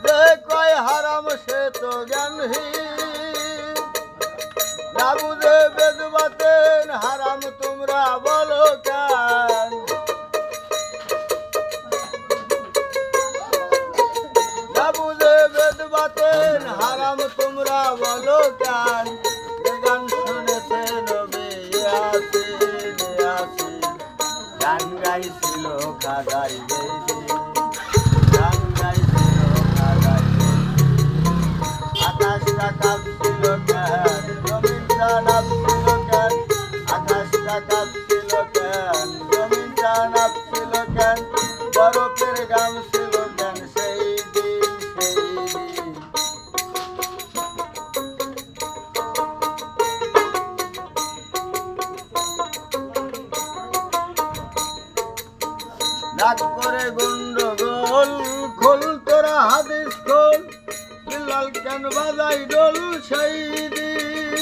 যে কয় হারাম সে তো জ্ঞানহীন, না বুঝে বেদ বাতেন হারাম তোমরা বলো কেন? না বুঝে বেদ বাতেন হারাম তোমরা বলো কেন? যে গান শুনেছে নবী ইয়াসিন ইয়াসিন, গান গাইছিল খাজাই বেদিন, গান গাইছিল খাজাই বেদিন। আকাশটা কাঁপছিল কেন, জমিনটা নাচছিল কেন? আকাশটা কাঁপছিল কেন, জমিনটা নাচছিল কেন? বরফের গান ছিল কেন সেই দিন সেই দিন? রাগ করে গন্ডগোল, খোল তোরা হাদিস খোল, বিল্লাল কেন বাজাই ডোল সেই দিন?